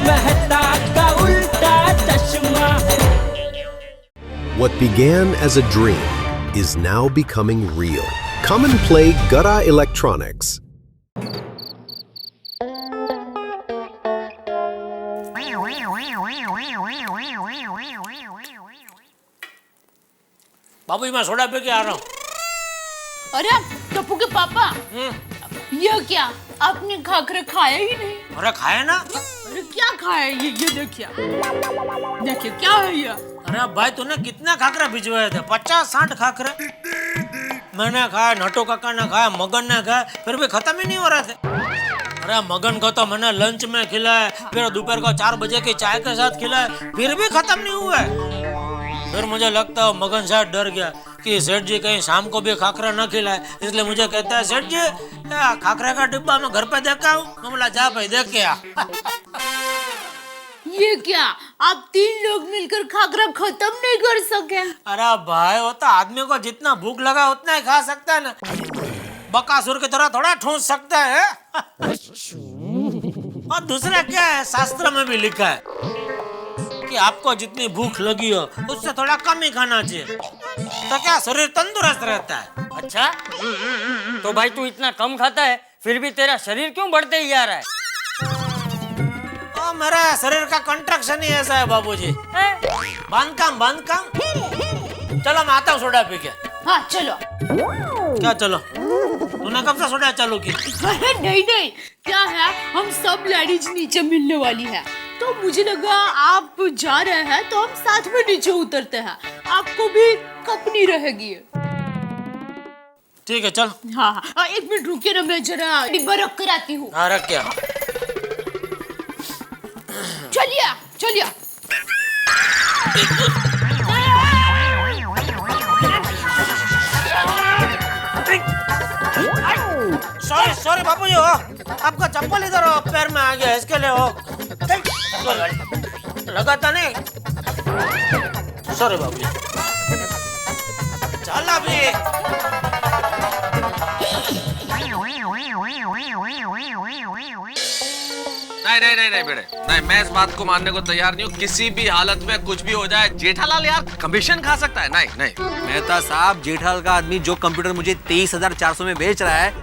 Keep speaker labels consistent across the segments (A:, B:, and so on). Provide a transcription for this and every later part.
A: मेहता का उल्टा चश्मा।
B: What began as a dream is now becoming real. Come and play Gura Electronics.
C: बाबू जी मैं soda P के आ रहा हूँ।
D: अरे टप्पू के पापा, ये क्या आपने खाकर खाया ही नहीं?
C: अरे खाया ना।
D: अरे क्या खाया ये देखिए, देखिए क्या है ये?
C: अरे भाई तूने कितना खाकरा भिजवाए थे? 50-60 खाकरे मैंने खाया, नटो काका ने खाया, मगन ने खाया, फिर भी खत्म ही नहीं हो रहे थे। अरे मगन को तो मैंने लंच में खिलाया, फिर दोपहर को 4 बजे की चाय के साथ खिलाया, फिर भी खत्म नहीं हुआ है। फिर मुझे लगता है मगन शायद डर गया कि सेठ जी कहीं शाम को भी खाकरा न खिलाए, इसलिए मुझे कहता है सेठ जी खाकरे का डिब्बा मैं घर पे देखा हूँ। मैं बोला जा भाई देख के आ।
D: ये क्या आप 3 लोग मिलकर खाकरा खत्म नहीं कर सके?
C: अरे भाई वो तो आदमी को जितना भूख लगा उतना ही खा सकता है ना, बकासुर की तरह थोड़ा ठूंस सकता है। और दूसरा क्या है, शास्त्र में भी लिखा है कि आपको जितनी भूख लगी हो उससे थोड़ा कम ही खाना चाहिए, तो क्या शरीर तंदुरुस्त रहता है।
E: अच्छा तो भाई तू इतना कम खाता है फिर भी तेरा शरीर क्यों बढ़ते ही जा रहा है?
C: तो मेरा शरीर का कंट्रक्शन ही ऐसा है बाबूजी। बांधकाम। चलो मैं आता हूँ सोडा पी के।
D: हाँ चलो।
C: क्या चलो? तूने कब से सोडा चालू की?
D: अरे नहीं, क्या है हम सब लेडीज नीचे मिलने वाली है, तो मुझे लगा आप जा रहे हैं तो हम साथ में नीचे उतरते हैं, आपको भी कंपनी रहेगी।
C: ठीक है चल।
D: हाँ 1 मिनट रुकिए ना, मैं जरा डिब्बा रख कर आती हूँ।
C: हाँ रख क्या?
D: चलिए।
C: सॉरी बाबू जी, हो आपका चप्पल इधर हो पैर में आ गया, इसके लिए हो लगाता नहीं। सॉरी बाबू जी, चल अभी।
F: नहीं बेटे, नहीं मैं इस बात को मानने को तैयार नहीं हूँ। किसी भी हालत में कुछ भी हो जाए, जेठालाल यार कमीशन खा सकता है। नहीं
G: मेहता साहब, जेठालाल का आदमी जो कंप्यूटर मुझे 23,400 में बेच रहा है,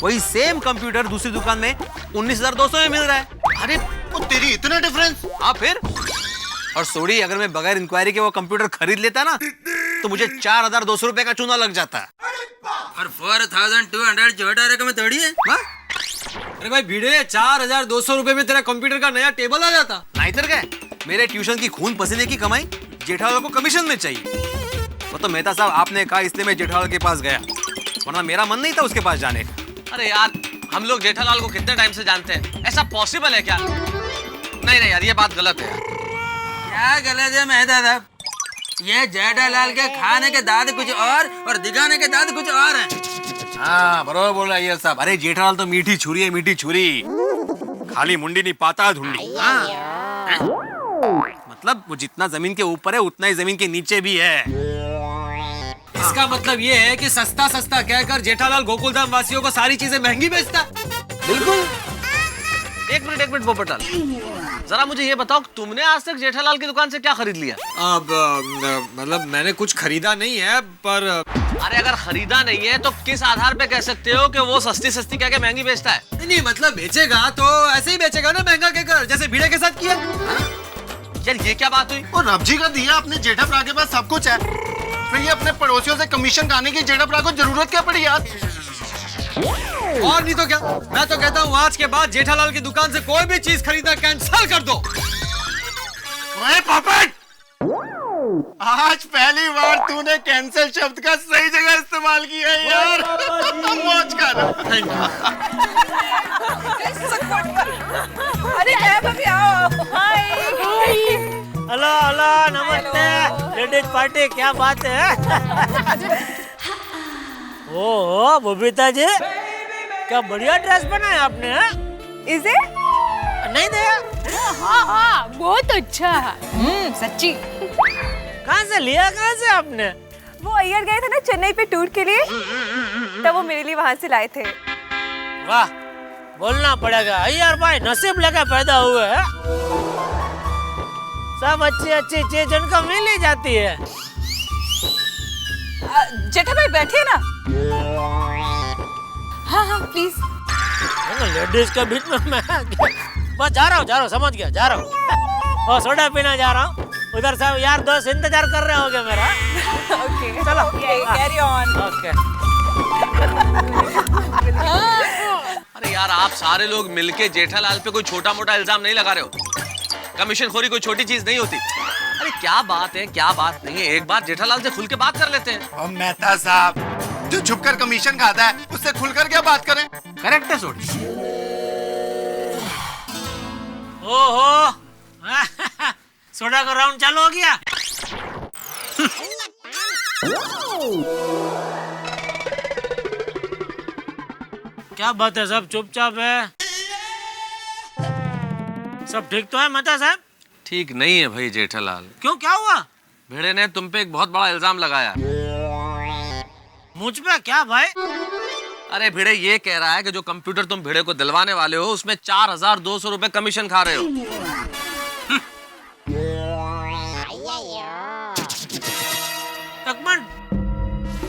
G: वही सेम कंप्यूटर दूसरी दुकान में 19,200 में मिल रहा है।
F: अरे वो तेरी इतना डिफरेंस?
G: हाँ फिर। और सोडी, अगर मैं बगैर इंक्वायरी के वो कंप्यूटर खरीद लेता ना तो मुझे 4,200 रुपए का चूना लग जाता है।
F: और 4,200 जोड़ा रकम थोड़ी है।
G: अरे भाई भिड़े, 4,200 रुपए में तेरा कंप्यूटर का नया टेबल आ जाता। नहीं तो क्या, मेरे ट्यूशन की खून पसीने की कमाई जेठालाल को कमीशन में चाहिए। वो तो मेहता साहब आपने कहा इसलिए मैं जेठालाल के पास गया, वरना मेरा मन नहीं था उसके पास जाने का।
F: अरे यार हम लोग जेठालाल को कितने टाइम से जानते हैं, ऐसा पॉसिबल है क्या? नहीं यार ये बात गलत है।
E: क्या गलत है मेहता साहब? ये जेठालाल के खाने के दाद कुछ और दिखाने के दाद कुछ और है।
G: हाँ बरोबर बोल रहा है साहब। अरे जेठालाल तो मीठी छुरी है, मीठी छुरी, खाली मुंडी नहीं पाता धुंडी। मतलब वो जितना जमीन के ऊपर है उतना ही जमीन के नीचे भी है। इसका मतलब ये है कि सस्ता कहकर जेठालाल गोकुलधाम वासियों को सारी चीजें महंगी बेचता।
F: बिल्कुल। एक मिनट पोपटलाल, जरा मुझे ये बताओ तुमने आज तक जेठालाल की दुकान से क्या खरीद लिया?
G: अब मतलब मैंने कुछ खरीदा नहीं है, पर
F: अरे अगर खरीदा नहीं है तो किस आधार पे कह सकते हो कि वो सस्ती कह के महंगी बेचता है?
G: नहीं मतलब बेचेगा तो ऐसे ही बेचेगा ना, महंगा कहकर, जैसे भिड़े के साथ किया।
F: यार ये क्या बात हुई?
H: और रब जी का दिया अपने जेठा के पास सब कुछ है, फिर ये अपने पड़ोसियों से कमीशन खाने की जेठा को जरूरत क्या पड़ी यार?
G: और नहीं तो क्या, मैं तो कहता हूँ आज के बाद जेठालाल की दुकान से कोई भी चीज खरीदना कैंसिल कर दो।
H: ओए पापड़, आज पहली बार तूने कैंसिल शब्द का सही जगह इस्तेमाल किया है यार। मौज कर।
I: अरे भाभी आओ। हाय।
C: हेलो नमस्ते लेडीज पार्टी, क्या बात है? ओ बबीता जी, क्या बढ़िया ड्रेस बनाया आपने।
I: इसे
C: नहीं दिया?
D: हाँ बहुत अच्छा है।
I: सच्ची।
C: कहाँ से लिया, कहाँ से आपने?
I: वो अय्यर गए थे ना चेन्नई पे टूर के लिए, तब वो मेरे लिए वहाँ से लाए थे।
C: वाह, बोलना पड़ेगा अय्यर भाई नसीब लेके पैदा हुए हैं। सब अच्छी अच्छी चीज उनको मिल ही जाती है।
I: जेठा भाई बैठिए ना। हाँ हाँ प्लीज।
C: लेडीज के बीच में मैं बस जा रहा हूँ समझ गया, जा रहा हूँ और सोडा पीना जा रहा हूँ। उधर सब यार दोस्त इंतजार कर रहे होंगे मेरा।
I: ओके
C: चलो
I: कैरी ऑन।
C: ओके।
F: अरे यार आप सारे लोग मिलके जेठालाल पे कोई छोटा मोटा इल्जाम नहीं लगा रहे हो। कमीशन खोरी कोई छोटी चीज नहीं होती। अरे क्या बात है, क्या बात नहीं है, एक बार जेठालाल से खुल के बात कर लेते हैं।
H: और मेहता साहब जो छुपकर कमीशन खाता है उससे खुलकर क्या बात करें?
G: करेक्ट है सोडी।
C: ओहो सोडा का राउंड चालू हो गया। क्या बात है, सब चुपचाप है? सब ठीक तो है मेहता साहब?
F: ठीक नहीं है भाई जेठालाल।
C: क्यों, क्या हुआ?
F: भिड़े ने तुम पे एक बहुत बड़ा इल्जाम लगाया।
C: मुझ पे? क्या भाई?
F: अरे भिड़े ये कह रहा है कि जो कंप्यूटर तुम भिड़े को दिलवाने वाले हो उसमें 4200 रुपए कमीशन खा रहे हो।
C: एक मिनट,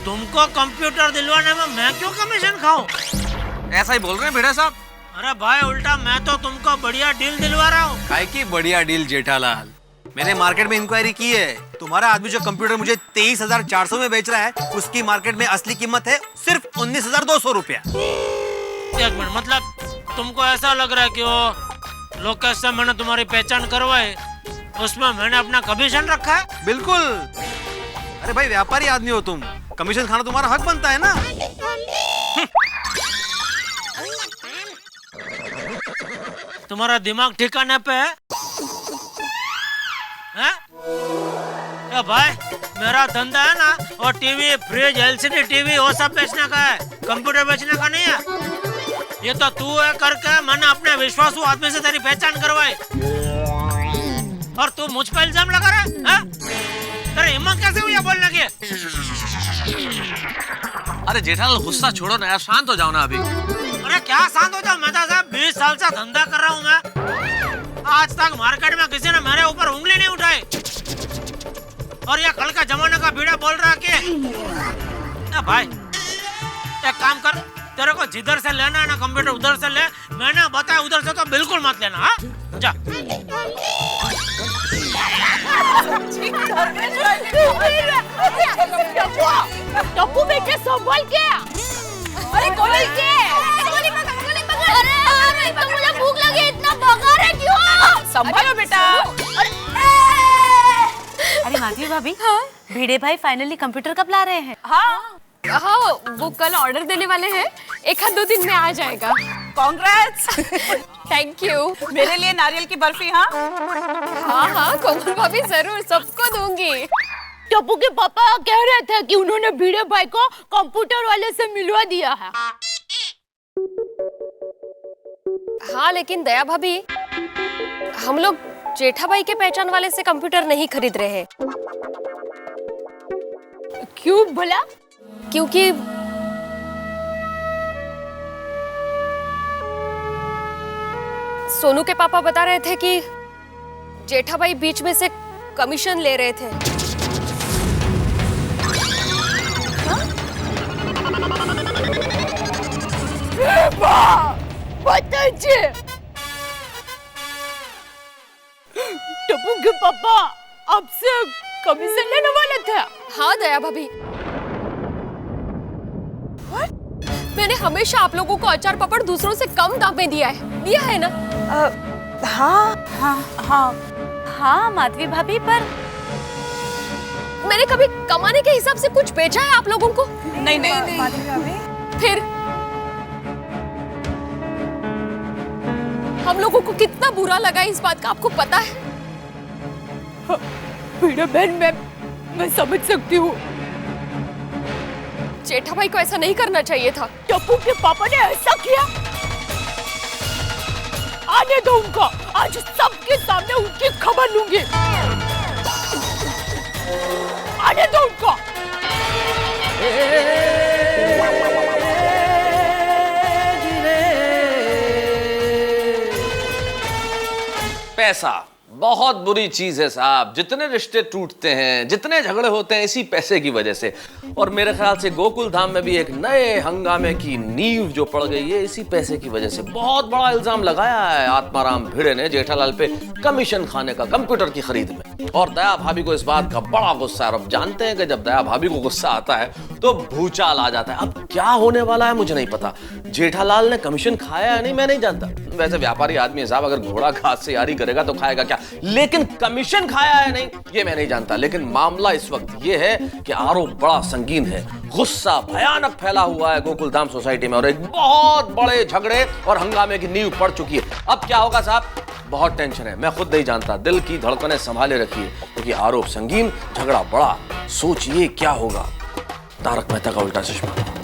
C: तुमको कंप्यूटर दिलवाने में मैं क्यों कमीशन खाऊं?
F: ऐसा ही बोल रहे हैं भिड़े साहब।
C: अरे भाई उल्टा मैं तो तुमको बढ़िया डील दिलवा रहा हूँ।
G: काय की बढ़िया डील जेठालाल। मैंने मार्केट में इंक्वायरी की है। तुम्हारा आदमी जो कंप्यूटर मुझे 23,400 में बेच रहा है उसकी मार्केट में असली कीमत है सिर्फ 19,200 रुपया।
C: एक मिनट, मतलब तुमको ऐसा लग रहा है कि वो लोकेश से मैंने तुम्हारी पहचान करवाई, उसमें मैंने अपना कमीशन रखा है?
G: बिल्कुल। अरे भाई व्यापारी आदमी हो तुम, कमीशन खाना तुम्हारा हक बनता है ना।
C: तुम्हारा दिमाग ठिकाने पे है? हैं? ए भाई मेरा धंधा है ना, और टीवी, फ्रिज, एलसीडी टीवी वो सब बेचने का है, कंप्यूटर बेचने का नहीं है। ये तो तू है करके मैंने अपने विश्वासू आदमी से तेरी पहचान करवाई, और तू मुझ पर इल्जाम लगा रहा है? तेरी हिम्मत कैसे हुई बोलने की?
F: अरे जेठालाल गुस्सा छोड़ो ना यार, शांत हो जाओ ना अभी।
C: अरे क्या शांत हो जाओ मेहता साहब, 20 साल से धंधा कर रहा हूँ मैं। आज तक मार्केट में किसी ने मेरे ऊपर उंगली नहीं उठाई, और ये कल का जमाने का बीड़ा बोल रहा कि भाई एक काम कर, तेरे को जिधर से लेना है ना कंप्यूटर उधर से ले, मैंने बताया उधर से तो बिल्कुल मत लेना। हाँ जा।
D: टप्पू बेटे संभल के। अरे गोली के। अरे तो मुझे भूख लगी, इतना भगा रहे क्यों?
I: संभालो बेटा। अरे माधवी भाभी, भिड़े भाई फाइनली कंप्यूटर कब ला रहे हैं?
J: हाँ वो कल ऑर्डर देने वाले हैं, 1-2 दिन में आ जाएगा।
I: कांग्रेट्स।
J: Thank you.
I: मेरे लिए नारियल की बर्फी। हाँ
J: हाँ कोमल भाभी जरूर, सबको दूंगी।
D: टप्पू के पापा कह रहे थे कि उन्होंने भिड़े भाई को कंप्यूटर वाले से मिलवा दिया है।
J: हाँ लेकिन दया भाभी, हम लोग जेठा भाई के पहचान वाले से कंप्यूटर नहीं खरीद रहे हैं।
D: क्यों भला?
J: क्योंकि सोनू के पापा बता रहे थे कि जेठा भाई बीच में से कमीशन ले रहे थे।
D: टप्पू के पापा आपसे कमीशन लेने वाले थे?
J: हाँ दया भाभी, मैंने हमेशा आप लोगों को अचार पापड़ दूसरों से कम दाम में दिया है ना?
I: हाँ माधवी भाभी, पर
J: मैंने कभी कमाने के हिसाब से कुछ बेचा है आप लोगों को?
I: नहीं माधवी भाभी।
J: फिर हम लोगों को कितना बुरा लगा इस बात का आपको पता है?
D: भिड़े बहन, मैं समझ सकती हूँ।
J: जेठा भाई को ऐसा नहीं करना चाहिए था।
D: टप्पू के पापा ने ऐसा किया? आने दो उनको, आज सबके सामने उनकी खबर लूंगी। आने दो उनको।
F: पैसा बहुत बुरी चीज है साहब। जितने रिश्ते टूटते हैं, जितने झगड़े होते हैं इसी पैसे की वजह से। और मेरे ख्याल से गोकुल धाम में भी एक नए हंगामे की नींव जो पड़ गई है इसी पैसे की वजह से। बहुत बड़ा इल्जाम लगाया है आत्माराम भिड़े ने जेठालाल पे कमीशन खाने का कंप्यूटर की खरीद में। और दया भाभी को इस बात का बड़ा गुस्सा है। अब जानते हैं कि जब दया भाभी को गुस्सा आता है तो भूचाल आ जाता है। अब क्या होने वाला है मुझे नहीं पता। जेठालाल ने कमीशन खाया है नहीं मैं नहीं जानता। वैसे व्यापारी आदमी है साहब, अगर घोड़ा घास से यारी करेगा तो खाएगा क्या, लेकिन कमीशन खाया है नहीं ये मैं नहीं जानता। लेकिन मामला इस वक्त ये है कि आरोप बड़ा संगीन है। गुस्सा भयानक फैला हुआ है गोकुल धाम सोसाइटी में और एक बहुत बड़े झगड़े और हंगामे की नींव पड़ चुकी है। अब क्या होगा साहब, बहुत टेंशन है, मैं खुद नहीं जानता। दिल की धड़कनें संभाले रखिए क्योंकि आरोप संगीन, झगड़ा बड़ा। सोचिए क्या होगा। तारक मेहता का उल्टा चश्मा।